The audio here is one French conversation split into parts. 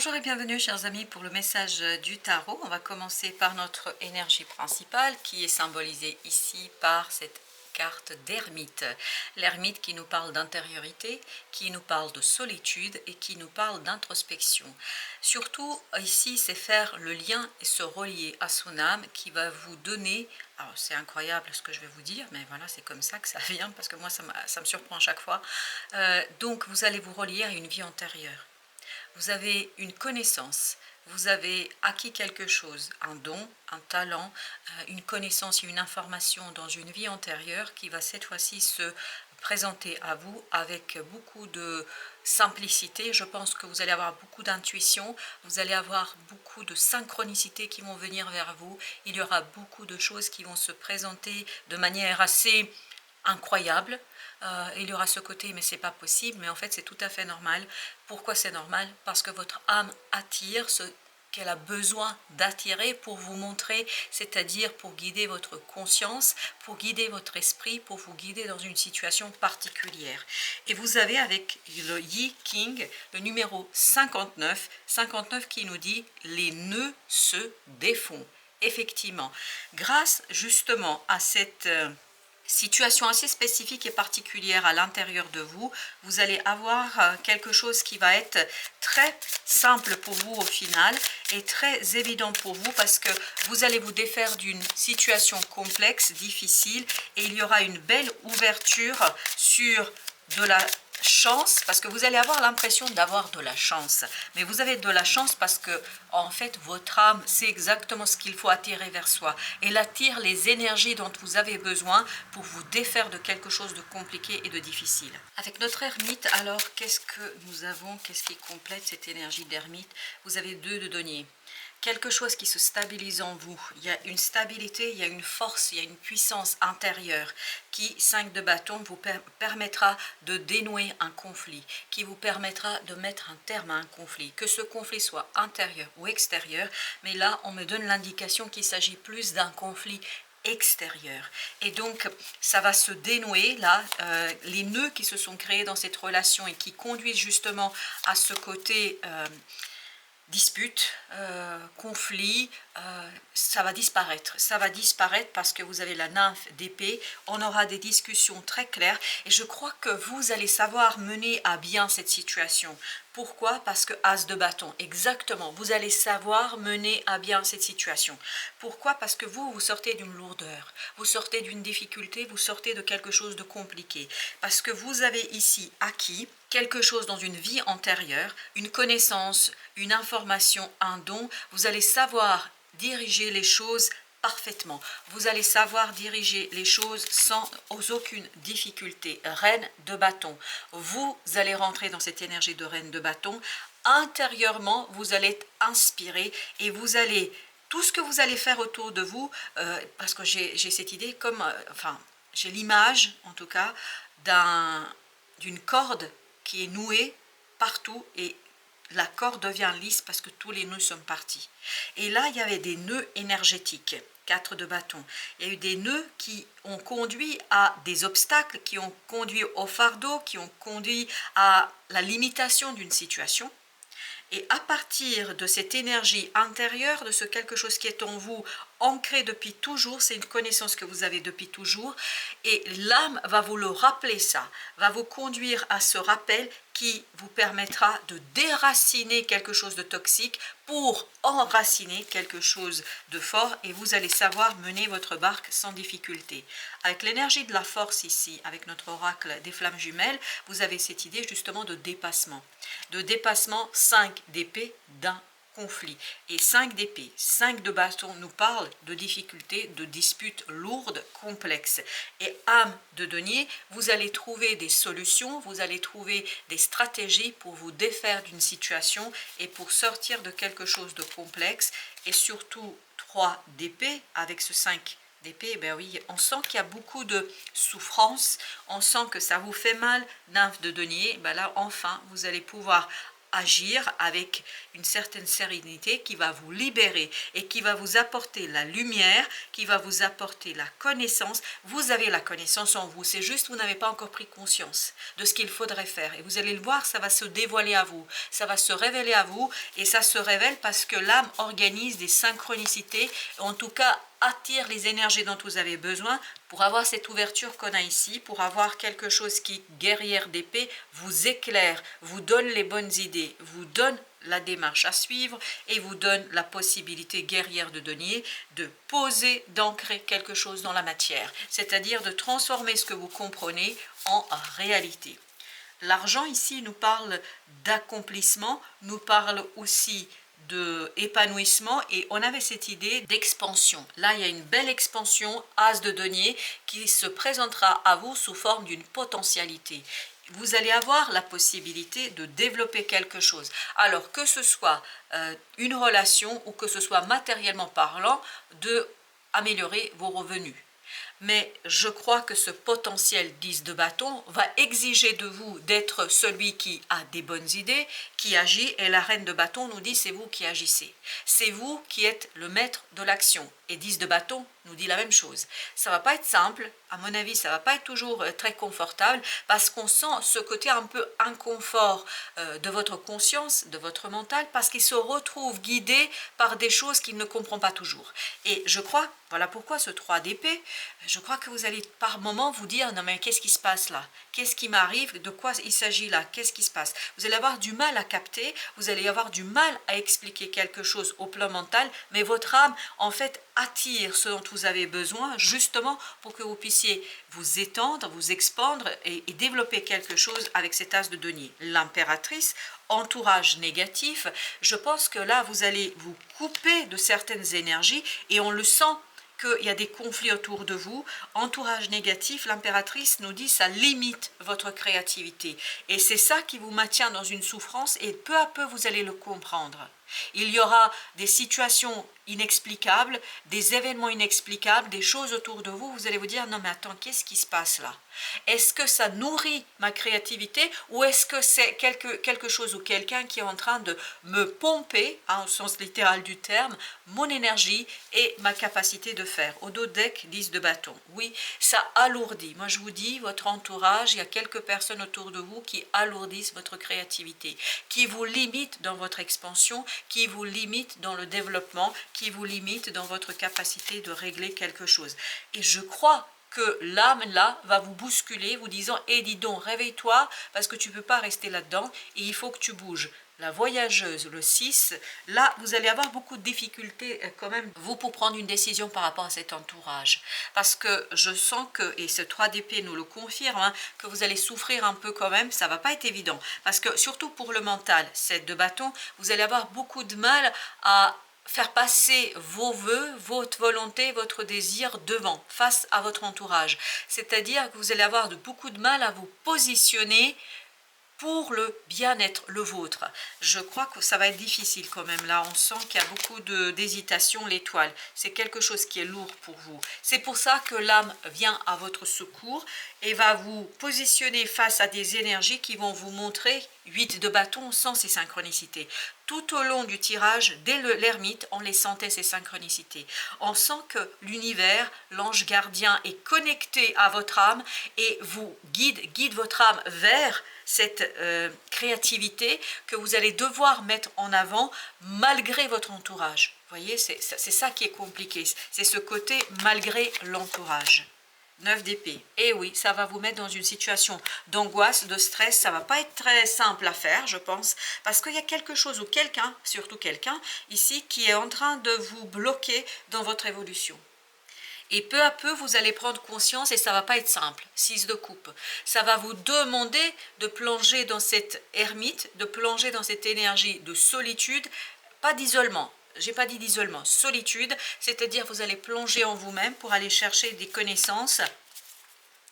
Bonjour et bienvenue chers amis pour le message du tarot. On va commencer par notre énergie principale qui est symbolisée ici par cette carte d'ermite. L'ermite qui nous parle d'intériorité, qui nous parle de solitude et qui nous parle d'introspection. Surtout ici c'est faire le lien et se relier à son âme qui va vous donner, alors c'est incroyable ce que je vais vous dire mais voilà c'est comme ça que ça vient parce que moi ça me surprend à chaque fois. Donc vous allez vous relier à une vie antérieure. Vous avez une connaissance, vous avez acquis quelque chose, un don, un talent, une connaissance et une information dans une vie antérieure qui va cette fois-ci se présenter à vous avec beaucoup de simplicité. Je pense que vous allez avoir beaucoup d'intuition, vous allez avoir beaucoup de synchronicité qui vont venir vers vous. Il y aura beaucoup de choses qui vont se présenter de manière assez incroyable. Il y aura ce côté mais c'est pas possible, mais en fait c'est tout à fait normal. Pourquoi c'est normal? Parce que votre âme attire ce qu'elle a besoin d'attirer pour vous montrer, c'est-à-dire pour guider votre conscience, pour guider votre esprit, pour vous guider dans une situation particulière. Et vous avez avec le Yi King le numéro 59 qui nous dit les nœuds se défont. Effectivement, grâce justement à cette situation assez spécifique et particulière à l'intérieur de vous, vous allez avoir quelque chose qui va être très simple pour vous au final et très évident pour vous parce que vous allez vous défaire d'une situation complexe, difficile et il y aura une belle ouverture sur de la chance parce que vous allez avoir l'impression d'avoir de la chance, mais vous avez de la chance parce que en fait votre âme sait exactement ce qu'il faut attirer vers soi. Elle attire les énergies dont vous avez besoin pour vous défaire de quelque chose de compliqué et de difficile. Avec notre ermite, alors qu'est-ce que nous avons, qu'est-ce qui complète cette énergie d'ermite? Vous avez deux de denier. Quelque chose qui se stabilise en vous. Il y a une stabilité, il y a une force, il y a une puissance intérieure qui, 5 de bâton, vous permettra de dénouer un conflit, qui vous permettra de mettre un terme à un conflit, que ce conflit soit intérieur ou extérieur, mais là on me donne l'indication qu'il s'agit plus d'un conflit extérieur. Et donc ça va se dénouer là, les nœuds qui se sont créés dans cette relation et qui conduisent justement à ce côté dispute, conflit, ça va disparaître parce que vous avez la nymphe d'épée. On aura des discussions très claires et je crois que vous allez savoir mener à bien cette situation. Pourquoi? Parce que as de bâton, exactement, vous allez savoir mener à bien cette situation. Pourquoi? Parce que vous sortez d'une lourdeur, vous sortez d'une difficulté, vous sortez de quelque chose de compliqué. Parce que vous avez ici acquis quelque chose dans une vie antérieure, une connaissance, une information, un don. Vous allez savoir diriger les choses parfaitement. Vous allez savoir diriger les choses sans aucune difficulté. Reine de bâton. Vous allez rentrer dans cette énergie de reine de bâton. Intérieurement, vous allez être inspiré et vous allez, tout ce que vous allez faire autour de vous, parce que j'ai cette idée comme, enfin, j'ai l'image en tout cas d'une corde qui est nouée partout et la corde devient lisse parce que tous les nœuds sont partis. Et là, il y avait des nœuds énergétiques, 4 de bâton. Il y a eu des nœuds qui ont conduit à des obstacles, qui ont conduit au fardeau, qui ont conduit à la limitation d'une situation. Et à partir de cette énergie intérieure, de ce quelque chose qui est en vous, ancré depuis toujours, c'est une connaissance que vous avez depuis toujours, et l'âme va vous le rappeler ça, va vous conduire à ce rappel qui vous permettra de déraciner quelque chose de toxique pour enraciner quelque chose de fort et vous allez savoir mener votre barque sans difficulté. Avec l'énergie de la force ici, avec notre oracle des flammes jumelles, vous avez cette idée justement de dépassement. De dépassement, 5 d'épée d'un conflit. Et 5 d'épée, 5 de bâton nous parle de difficultés, de disputes lourdes, complexes. Et âme de denier, vous allez trouver des solutions, vous allez trouver des stratégies pour vous défaire d'une situation et pour sortir de quelque chose de complexe. Et surtout 3 d'épée avec ce 5 d'épée, ben oui, on sent qu'il y a beaucoup de souffrance, on sent que ça vous fait mal, nymphe de denier, ben là enfin vous allez pouvoir agir avec une certaine sérénité qui va vous libérer et qui va vous apporter la lumière, qui va vous apporter la connaissance. Vous avez la connaissance en vous, c'est juste vous n'avez pas encore pris conscience de ce qu'il faudrait faire. Et vous allez le voir, ça va se dévoiler à vous, ça va se révéler à vous, et ça se révèle parce que l'âme organise des synchronicités, en tout cas attire les énergies dont vous avez besoin pour avoir cette ouverture qu'on a ici, pour avoir quelque chose qui, guerrière d'épée, vous éclaire, vous donne les bonnes idées, vous donne la démarche à suivre et vous donne la possibilité, guerrière de denier, de poser, d'ancrer quelque chose dans la matière, c'est-à-dire de transformer ce que vous comprenez en réalité. L'argent ici nous parle d'accomplissement, nous parle aussi de épanouissement, et on avait cette idée d'expansion. Là, il y a une belle expansion, as de denier, qui se présentera à vous sous forme d'une potentialité. Vous allez avoir la possibilité de développer quelque chose. Alors que ce soit une relation ou que ce soit matériellement parlant, de améliorer vos revenus. Mais je crois que ce potentiel 10 de bâton va exiger de vous d'être celui qui a des bonnes idées, qui agit, et la reine de bâton nous dit c'est vous qui agissez. C'est vous qui êtes le maître de l'action. Et 10 de bâton nous dit la même chose. Ça va pas être simple, à mon avis, ça va pas être toujours très confortable, parce qu'on sent ce côté un peu inconfort de votre conscience, de votre mental, parce qu'il se retrouve guidé par des choses qu'il ne comprend pas toujours. Et je crois, voilà pourquoi ce 3 d'épée, je crois que vous allez par moment vous dire, non mais qu'est-ce qui se passe là? Qu'est-ce qui m'arrive? De quoi il s'agit là? Qu'est-ce qui se passe? Vous allez avoir du mal à capter, vous allez avoir du mal à expliquer quelque chose au plan mental, mais votre âme, en fait, attire ce dont vous avez besoin, justement pour que vous puissiez vous étendre, vous expandre et développer quelque chose avec cet as de denier. L'impératrice, entourage négatif, je pense que là, vous allez vous couper de certaines énergies, et on le sent qu'il y a des conflits autour de vous. Entourage négatif, l'impératrice nous dit ça limite votre créativité. Et c'est ça qui vous maintient dans une souffrance, et peu à peu vous allez le comprendre. Il y aura des situations inexplicables, des événements inexplicables, des choses autour de vous, vous allez vous dire, non mais attends, qu'est-ce qui se passe là? Est-ce que ça nourrit ma créativité, ou est-ce que c'est quelque chose ou quelqu'un qui est en train de me pomper, hein, au sens littéral du terme, mon énergie et ma capacité de faire? Au dos deck, 10 de bâton. Oui, ça alourdit. Moi je vous dis, votre entourage, il y a quelques personnes autour de vous qui alourdissent votre créativité, qui vous limitent dans votre expansion, qui vous limite dans le développement, qui vous limite dans votre capacité de régler quelque chose. Et je crois que l'âme là va vous bousculer, vous disant eh dis donc, réveille-toi, parce que tu ne peux pas rester là-dedans et il faut que tu bouges. La voyageuse, le 6, là vous allez avoir beaucoup de difficultés quand même, vous, pour prendre une décision par rapport à cet entourage, parce que je sens que, et ce 3 d'épée nous le confirme, hein, que vous allez souffrir un peu quand même, ça va pas être évident, parce que surtout pour le mental, 7 de bâton, vous allez avoir beaucoup de mal à faire passer vos voeux, votre volonté, votre désir devant, face à votre entourage. C'est-à-dire que vous allez avoir beaucoup de mal à vous positionner pour le bien-être, le vôtre. Je crois que ça va être difficile quand même. Là, on sent qu'il y a beaucoup d'hésitation, l'étoile. C'est quelque chose qui est lourd pour vous. C'est pour ça que l'âme vient à votre secours et va vous positionner face à des énergies qui vont vous montrer 8 de bâton sans ces synchronicités. Tout au long du tirage, dès l'ermite, on les sentait, ces synchronicités. On sent que l'univers, l'ange gardien, est connecté à votre âme et vous guide votre âme vers cette créativité que vous allez devoir mettre en avant malgré votre entourage. Vous voyez, c'est ça qui est compliqué. C'est ce côté malgré l'entourage. 9 d'épée. Et oui, ça va vous mettre dans une situation d'angoisse, de stress. Ça va pas être très simple à faire, je pense, parce qu'il y a quelque chose ou quelqu'un, surtout quelqu'un ici, qui est en train de vous bloquer dans votre évolution. Et peu à peu, vous allez prendre conscience, et ça va pas être simple. 6 de coupe. Ça va vous demander de plonger dans cette ermite, de plonger dans cette énergie de solitude, pas d'isolement. J'ai pas dit d'isolement, solitude, c'est-à-dire vous allez plonger en vous-même pour aller chercher des connaissances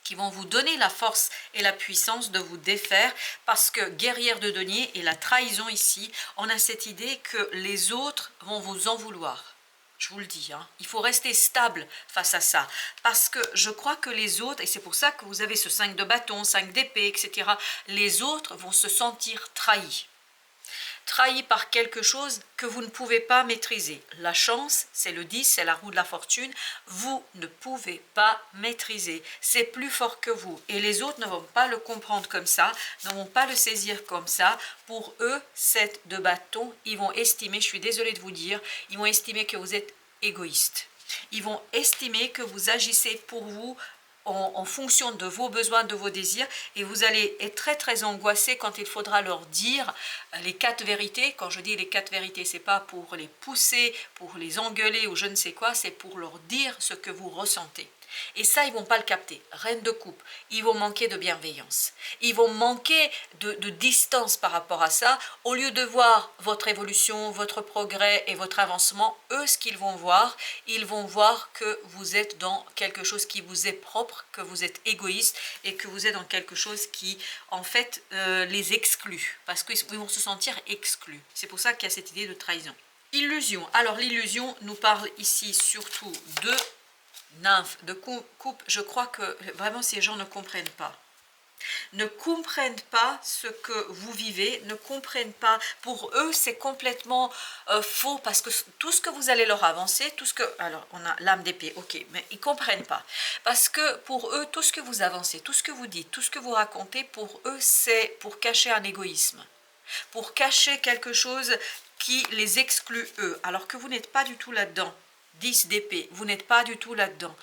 qui vont vous donner la force et la puissance de vous défaire, parce que guerrière de denier et la trahison ici, on a cette idée que les autres vont vous en vouloir. Je vous le dis, hein, il faut rester stable face à ça, parce que je crois que les autres, et c'est pour ça que vous avez ce 5 de bâton, 5 d'épée, etc., les autres vont se sentir trahis. trahi par quelque chose que vous ne pouvez pas maîtriser. La chance, c'est le 10, c'est la roue de la fortune. Vous ne pouvez pas maîtriser. C'est plus fort que vous. Et les autres ne vont pas le comprendre comme ça, ne vont pas le saisir comme ça. Pour eux, 7 de bâton, ils vont estimer, je suis désolée de vous dire, ils vont estimer que vous êtes égoïste. Ils vont estimer que vous agissez pour vous en fonction de vos besoins, de vos désirs, et vous allez être très très angoissé quand il faudra leur dire les 4 vérités. Quand je dis les 4 vérités, c'est pas pour les pousser, pour les engueuler ou je ne sais quoi, c'est pour leur dire ce que vous ressentez. Et ça, ils vont pas le capter. Reine de coupe, ils vont manquer de bienveillance. Ils vont manquer de distance par rapport à ça. Au lieu de voir votre évolution, votre progrès et votre avancement, eux, ce qu'ils vont voir, ils vont voir que vous êtes dans quelque chose qui vous est propre, que vous êtes égoïste et que vous êtes dans quelque chose qui, en fait, les exclut. Parce qu'ils vont se sentir exclus. C'est pour ça qu'il y a cette idée de trahison. Illusion. Alors, l'illusion nous parle ici surtout de nymphe, de coupe. Je crois que vraiment ces gens ne comprennent pas. Ne comprennent pas ce que vous vivez, ne comprennent pas. Pour eux, c'est complètement faux parce que tout ce que vous allez leur avancer, tout ce que... Alors, on a l'âme d'épée, ok, mais ils ne comprennent pas. Parce que pour eux, tout ce que vous avancez, tout ce que vous dites, tout ce que vous racontez, pour eux, c'est pour cacher un égoïsme. Pour cacher quelque chose qui les exclut eux, alors que vous n'êtes pas du tout là-dedans. 10 d'épée, vous n'êtes pas du tout là-dedans.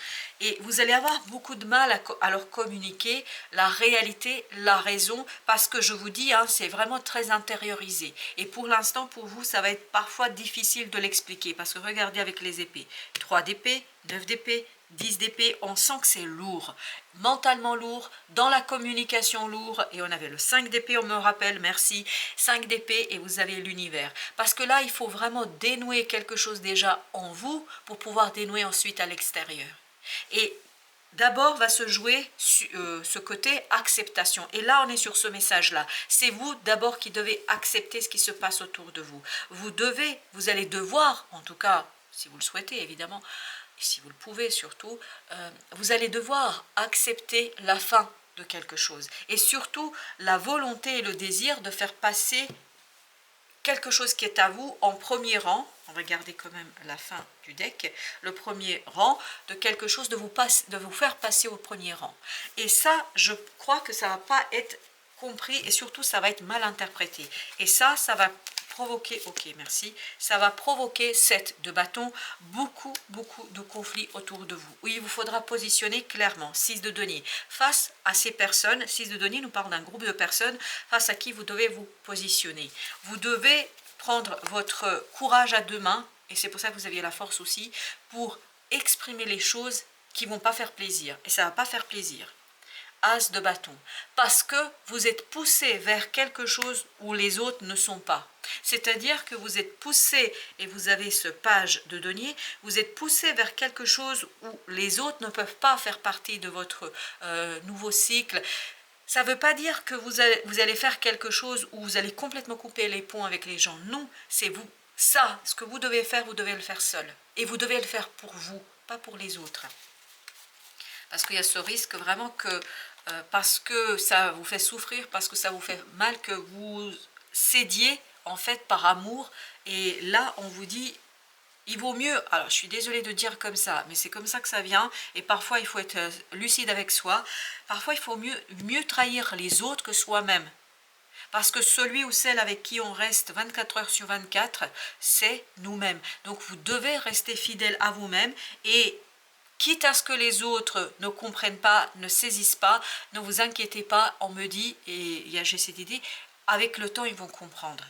Et vous allez avoir beaucoup de mal à leur communiquer la réalité, la raison, parce que je vous dis, hein, c'est vraiment très intériorisé. Et pour l'instant, pour vous, ça va être parfois difficile de l'expliquer, parce que regardez avec les épées. 3 d'épée, 9 d'épée, 10 d'épée, on sent que c'est lourd, mentalement lourd, dans la communication lourd, et on avait le 5 d'épée, on me rappelle, merci, 5 d'épée, et vous avez l'univers. Parce que là, il faut vraiment dénouer quelque chose déjà en vous, pour pouvoir dénouer ensuite à l'extérieur. Et d'abord va se jouer ce côté acceptation. Et là, on est sur ce message-là. C'est vous d'abord qui devez accepter ce qui se passe autour de vous. Vous allez devoir, en tout cas, si vous le souhaitez évidemment, et si vous le pouvez surtout, vous allez devoir accepter la fin de quelque chose. Et surtout, la volonté et le désir de faire passer quelque chose qui est à vous en premier rang. On va garder quand même la fin du deck. Le premier rang de quelque chose, de vous faire passer au premier rang. Et ça, je crois que ça ne va pas être compris et surtout, ça va être mal interprété. Et ça va provoquer, ok merci, ça va provoquer 7 de bâton, beaucoup de conflits autour de vous. Oui, il vous faudra positionner clairement, 6 de denier, face à ces personnes. 6 de denier nous parle d'un groupe de personnes face à qui vous devez vous positionner. Vous devez prendre votre courage à 2 mains, et c'est pour ça que vous aviez la force aussi, pour exprimer les choses qui ne vont pas faire plaisir, et ça ne va pas faire plaisir. As de bâton, parce que vous êtes poussé vers quelque chose où les autres ne sont pas. C'est-à-dire que vous êtes poussé, et vous avez ce page de denier, vous êtes poussé vers quelque chose où les autres ne peuvent pas faire partie de votre nouveau cycle. Ça ne veut pas dire que vous allez faire quelque chose où vous allez complètement couper les ponts avec les gens. Non, c'est vous. Ça, ce que vous devez faire, vous devez le faire seul. Et vous devez le faire pour vous, pas pour les autres. Parce qu'il y a ce risque vraiment que, parce que ça vous fait souffrir, parce que ça vous fait mal, que vous cédiez en fait par amour. Et là, on vous dit, il vaut mieux, alors je suis désolée de dire comme ça, mais c'est comme ça que ça vient. Et parfois, il faut être lucide avec soi. Parfois, il faut mieux trahir les autres que soi-même. Parce que celui ou celle avec qui on reste 24 heures sur 24, c'est nous-mêmes. Donc, vous devez rester fidèle à vous-même et quitte à ce que les autres ne comprennent pas, ne saisissent pas, ne vous inquiétez pas, on me dit, et j'ai cette idée, avec le temps ils vont comprendre.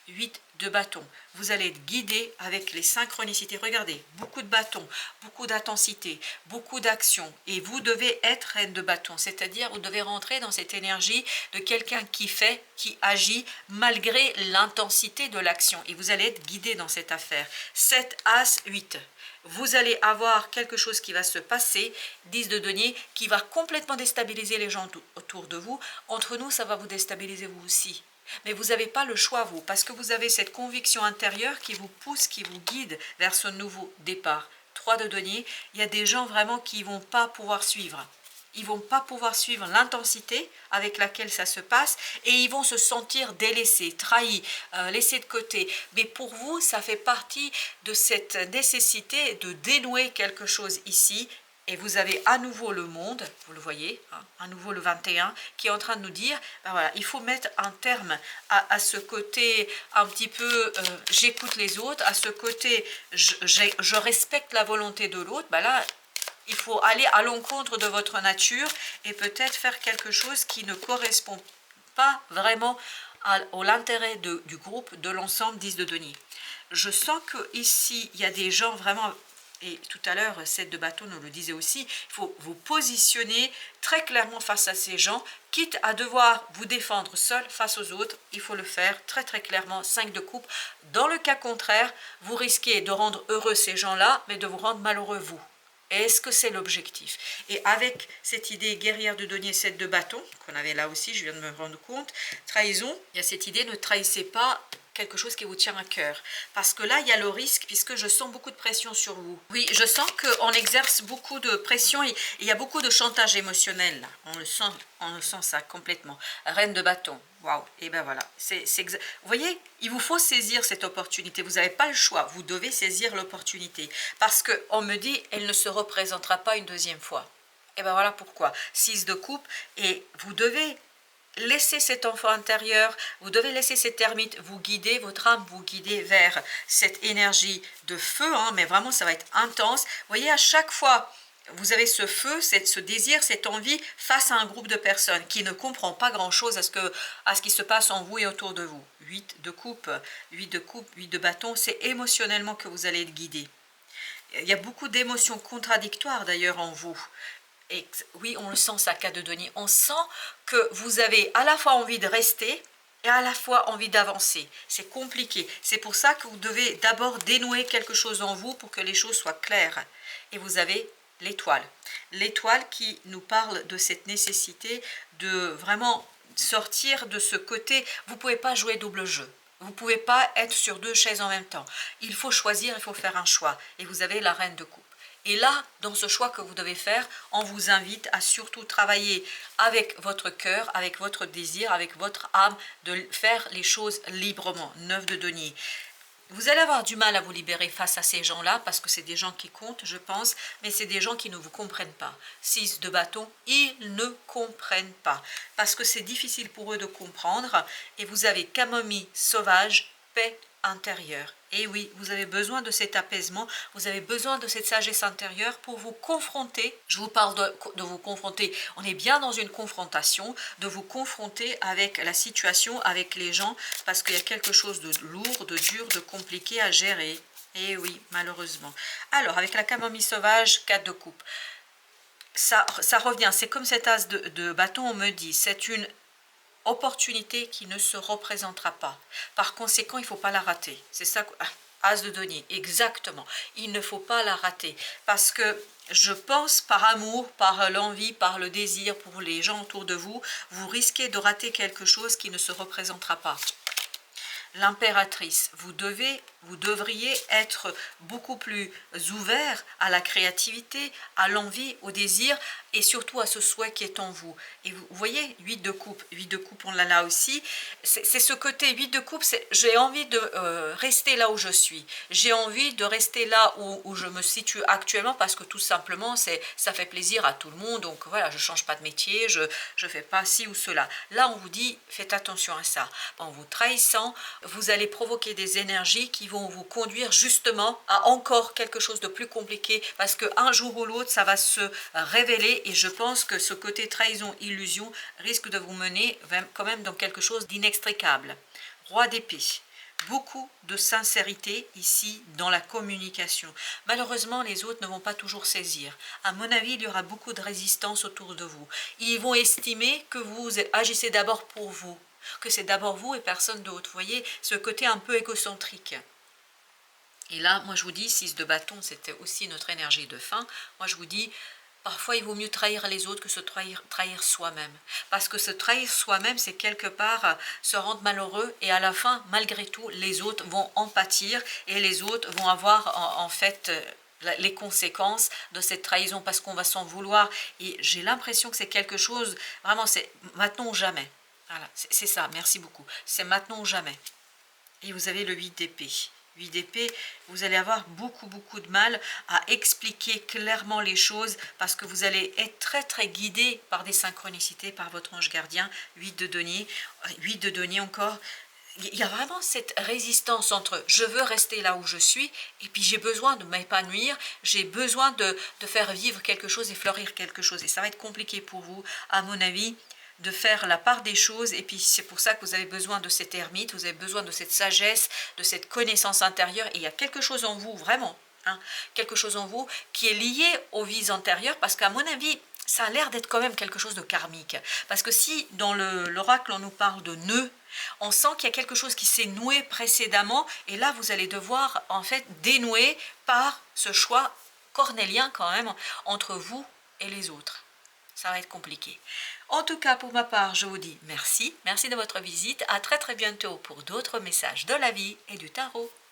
8 de bâton, vous allez être guidé avec les synchronicités. Regardez, beaucoup de bâtons, beaucoup d'intensité, beaucoup d'action. Et vous devez être reine de bâton, c'est-à-dire vous devez rentrer dans cette énergie de quelqu'un qui fait, qui agit, malgré l'intensité de l'action. Et vous allez être guidé dans cette affaire. 7, As, 8. Vous allez avoir quelque chose qui va se passer, 10 de denier, qui va complètement déstabiliser les gens autour de vous. Entre nous, ça va vous déstabiliser vous aussi. Mais vous n'avez pas le choix, vous, parce que vous avez cette conviction intérieure qui vous pousse, qui vous guide vers ce nouveau départ. 3 de denier, il y a des gens vraiment qui ne vont pas pouvoir suivre. ils vont pas pouvoir suivre l'intensité avec laquelle ça se passe et ils vont se sentir délaissés, trahis, laissés de côté. Mais pour vous, ça fait partie de cette nécessité de dénouer quelque chose ici. Et vous avez à nouveau le monde, vous le voyez, hein, à nouveau le 21, qui est en train de nous dire, ben voilà, il faut mettre un terme à ce côté un petit peu, j'écoute les autres, à ce côté, je respecte la volonté de l'autre. Ben là, il faut aller à l'encontre de votre nature et peut-être faire quelque chose qui ne correspond pas vraiment à l'intérêt du groupe, de l'ensemble 10 de denier. Je sens qu'ici, il y a des gens vraiment... Et tout à l'heure, 7 de bâton nous le disait aussi, il faut vous positionner très clairement face à ces gens, quitte à devoir vous défendre seul face aux autres, il faut le faire très très clairement, 5 de coupe. Dans le cas contraire, vous risquez de rendre heureux ces gens-là, mais de vous rendre malheureux vous. Est-ce que c'est l'objectif? Et avec cette idée guerrière de denier 7 de bâton, qu'on avait là aussi, je viens de me rendre compte, trahison, il y a cette idée, ne trahissez pas quelque chose qui vous tient à cœur. Parce que là, il y a le risque, puisque je sens beaucoup de pression sur vous. Oui, je sens qu'on exerce beaucoup de pression et il y a beaucoup de chantage émotionnel. Là. On le sent ça complètement. Reine de bâton. Waouh. Et ben voilà. Vous voyez, il vous faut saisir cette opportunité. Vous n'avez pas le choix. Vous devez saisir l'opportunité. Parce qu'on me dit, elle ne se représentera pas une deuxième fois. Et ben voilà pourquoi. 6 de coupe. Et vous devez... laissez cet enfant intérieur, vous devez laisser cette ermite vous guider, votre âme vous guider vers cette énergie de feu, hein, mais vraiment ça va être intense. Vous voyez, à chaque fois, vous avez ce feu, ce désir, cette envie face à un groupe de personnes qui ne comprend pas grand-chose à ce qui se passe en vous et autour de vous. 8 de coupe, 8 de coupe, 8 de bâton, c'est émotionnellement que vous allez être guidé. Il y a beaucoup d'émotions contradictoires d'ailleurs en vous. Et oui, on le sent, ça, 4 de denier. On sent que vous avez à la fois envie de rester et à la fois envie d'avancer. C'est compliqué. C'est pour ça que vous devez d'abord dénouer quelque chose en vous pour que les choses soient claires. Et vous avez l'étoile. L'étoile qui nous parle de cette nécessité de vraiment sortir de ce côté. Vous ne pouvez pas jouer double jeu. Vous ne pouvez pas être sur 2 chaises en même temps. Il faut choisir, il faut faire un choix. Et vous avez la reine de coupe. Et là, dans ce choix que vous devez faire, on vous invite à surtout travailler avec votre cœur, avec votre désir, avec votre âme, de faire les choses librement. 9 de denier. Vous allez avoir du mal à vous libérer face à ces gens-là, parce que c'est des gens qui comptent, je pense, mais c'est des gens qui ne vous comprennent pas. 6 de bâton, ils ne comprennent pas, parce que c'est difficile pour eux de comprendre, et vous avez camomille sauvage, paix intérieure. Et oui, vous avez besoin de cet apaisement, vous avez besoin de cette sagesse intérieure pour vous confronter. Je vous parle de vous confronter, on est bien dans une confrontation, de vous confronter avec la situation, avec les gens, parce qu'il y a quelque chose de lourd, de dur, de compliqué à gérer. Et oui, malheureusement. Alors, avec la camomille sauvage, 4 de coupe, ça revient, c'est comme cet as de bâton, on me dit, c'est une opportunité qui ne se représentera pas. Par conséquent, il ne faut pas la rater. C'est ça, as de denier, exactement. Il ne faut pas la rater. Parce que je pense, par amour, par l'envie, par le désir pour les gens autour de vous, vous risquez de rater quelque chose qui ne se représentera pas. L'impératrice, vous devriez être beaucoup plus ouvert à la créativité, à l'envie, au désir et surtout à ce souhait qui est en vous. Et vous voyez, 8 de coupe, on l'a là aussi. C'est ce côté 8 de coupe, j'ai envie de rester là où je suis. J'ai envie de rester là où je me situe actuellement parce que tout simplement, ça fait plaisir à tout le monde. Donc voilà, je ne change pas de métier, je ne fais pas ci ou cela. Là, on vous dit, faites attention à ça. En vous trahissant, vous allez provoquer des énergies qui vont vous conduire justement à encore quelque chose de plus compliqué parce qu'un jour ou l'autre, ça va se révéler et je pense que ce côté trahison-illusion risque de vous mener quand même dans quelque chose d'inextricable. Roi d'épée. Beaucoup de sincérité ici dans la communication. Malheureusement, les autres ne vont pas toujours saisir. À mon avis, il y aura beaucoup de résistance autour de vous. Ils vont estimer que vous agissez d'abord pour vous, que c'est d'abord vous et personne d'autre. Vous voyez, ce côté un peu égocentrique. Et là, moi je vous dis, 6 de bâton, c'était aussi notre énergie de fin. Moi je vous dis, parfois il vaut mieux trahir les autres que se trahir soi-même. Parce que se trahir soi-même, c'est quelque part se rendre malheureux et à la fin, malgré tout, les autres vont en pâtir et les autres vont avoir en fait les conséquences de cette trahison parce qu'on va s'en vouloir. Et j'ai l'impression que c'est quelque chose, vraiment, c'est maintenant ou jamais. Voilà, c'est ça, merci beaucoup. C'est maintenant ou jamais. Et vous avez le 8 d'épée. 8 d'épée, vous allez avoir beaucoup de mal à expliquer clairement les choses parce que vous allez être très guidé par des synchronicités, par votre ange gardien. 8 de denier, 8 de denier encore. Il y a vraiment cette résistance entre je veux rester là où je suis et puis j'ai besoin de m'épanouir, j'ai besoin de faire vivre quelque chose et fleurir quelque chose. Et ça va être compliqué pour vous, à mon avis, de faire la part des choses. Et puis c'est pour ça que vous avez besoin de cet ermite, vous avez besoin de cette sagesse, de cette connaissance intérieure. Et il y a quelque chose en vous, vraiment, hein, quelque chose en vous qui est lié aux vies antérieures parce qu'à mon avis, ça a l'air d'être quand même quelque chose de karmique. Parce que si dans l'oracle on nous parle de nœud, on sent qu'il y a quelque chose qui s'est noué précédemment et là vous allez devoir en fait dénouer par ce choix cornélien quand même entre vous et les autres. Ça va être compliqué. En tout cas, pour ma part, je vous dis merci. Merci de votre visite. À très bientôt pour d'autres messages de la vie et du tarot.